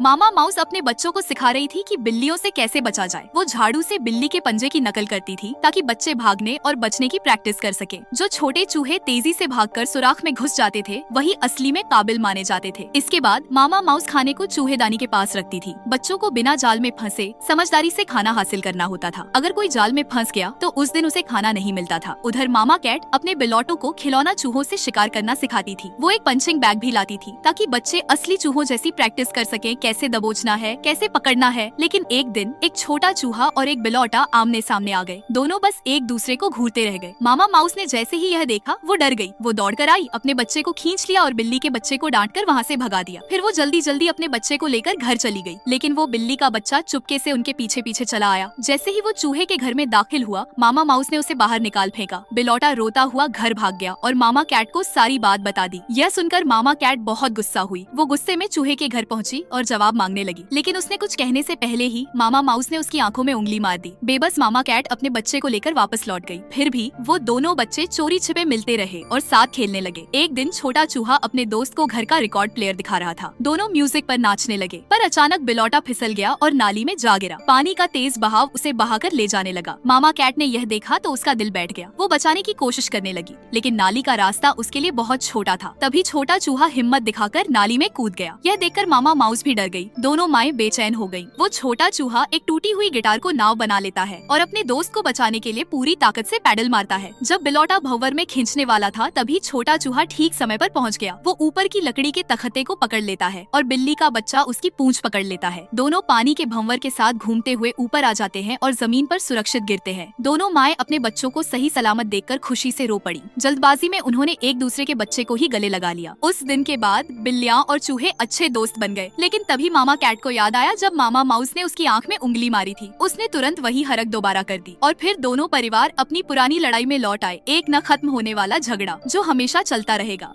मामा mouse अपने बच्चों को सिखा रही थी कि बिल्लियों से कैसे बचा जाए। वो झाड़ू से बिल्ली के पंजे की नकल करती थी ताकि बच्चे भागने और बचने की प्रैक्टिस कर सके। जो छोटे चूहे तेजी से भागकर सुराख में घुस जाते थे वही असली में काबिल माने जाते थे। इसके बाद मामा माउस खाने को चूहेदानी के पास रखती थी। बच्चों को बिना जाल में फंसे समझदारी से खाना हासिल करना होता था। अगर कोई जाल में फंस गया तो उस दिन उसे खाना नहीं मिलता था। उधर मामा कैट अपने बिलौटों को खिलौना चूहों से शिकार करना सिखाती थी। वो एक पंचिंग बैग भी लाती थी ताकि बच्चे असली चूहों जैसी प्रैक्टिस कर सके, कैसे दबोचना है, कैसे पकड़ना है। लेकिन एक दिन एक छोटा चूहा और एक बिलौटा आमने सामने आ गए। दोनों बस एक दूसरे को घूरते रह गए। मामा माउस ने जैसे ही यह देखा वो डर गई। वो दौड़कर आई, अपने बच्चे को खींच लिया और बिल्ली के बच्चे को डांटकर वहाँ से भगा दिया। फिर वो जल्दी जल्दी अपने बच्चे को लेकर घर चली गई। लेकिन वो बिल्ली का बच्चा चुपके से उनके पीछे पीछे चला आया। जैसे ही वो चूहे के घर में दाखिल हुआ मामा माउस ने उसे बाहर निकाल फेंका। बिलौटा रोता हुआ घर भाग गया और मामा कैट को सारी बात बता दी। यह सुनकर मामा कैट बहुत गुस्सा हुई। वो गुस्से में चूहे के घर पहुंची और जवाब मांगने लगी। लेकिन उसने कुछ कहने से पहले ही मामा माउस ने उसकी आंखों में उंगली मार दी। बेबस मामा कैट अपने बच्चे को लेकर वापस लौट गई। फिर भी वो दोनों बच्चे चोरी छिपे मिलते रहे और साथ खेलने लगे। एक दिन छोटा चूहा अपने दोस्त को घर का रिकॉर्ड प्लेयर दिखा रहा था। दोनों म्यूजिक पर नाचने लगे, पर अचानक बिलौटा फिसल गया और नाली में जा गिरा। पानी का तेज बहाव उसे बहाकर ले जाने लगा। मामा कैट ने यह देखा तो उसका दिल बैठ गया। वो बचाने की कोशिश करने लगी, लेकिन नाली का रास्ता उसके लिए बहुत छोटा था। तभी छोटा चूहा हिम्मत दिखाकर नाली में कूद गया। यह देखकर मामा माउस भी डर गई। दोनों माएं बेचैन हो गईं। वो छोटा चूहा एक टूटी हुई गिटार को नाव बना लेता है और अपने दोस्त को बचाने के लिए पूरी ताकत से पैडल मारता है। जब बिलौटा भंवर में खींचने वाला था तभी छोटा चूहा ठीक समय पर पहुंच गया। वो ऊपर की लकड़ी के तख्ते को पकड़ लेता है और बिल्ली का बच्चा उसकी पूंछ पकड़ लेता है। दोनों पानी के भंवर के साथ घूमते हुए ऊपर आ जाते हैं और जमीन पर सुरक्षित गिरते हैं। दोनों माएं अपने बच्चों को सही सलामत देखकर खुशी से रो पड़ी। जल्दबाजी में उन्होंने एक दूसरे के बच्चे को ही गले लगा लिया। उस दिन के बाद बिल्लियाँ और चूहे अच्छे दोस्त बन गए। लेकिन तभी मामा कैट को याद आया जब मामा माउस ने उसकी आंख में उंगली मारी थी। उसने तुरंत वही हरकत दोबारा कर दी और फिर दोनों परिवार अपनी पुरानी लड़ाई में लौट आए। एक न खत्म होने वाला झगड़ा जो हमेशा चलता रहेगा।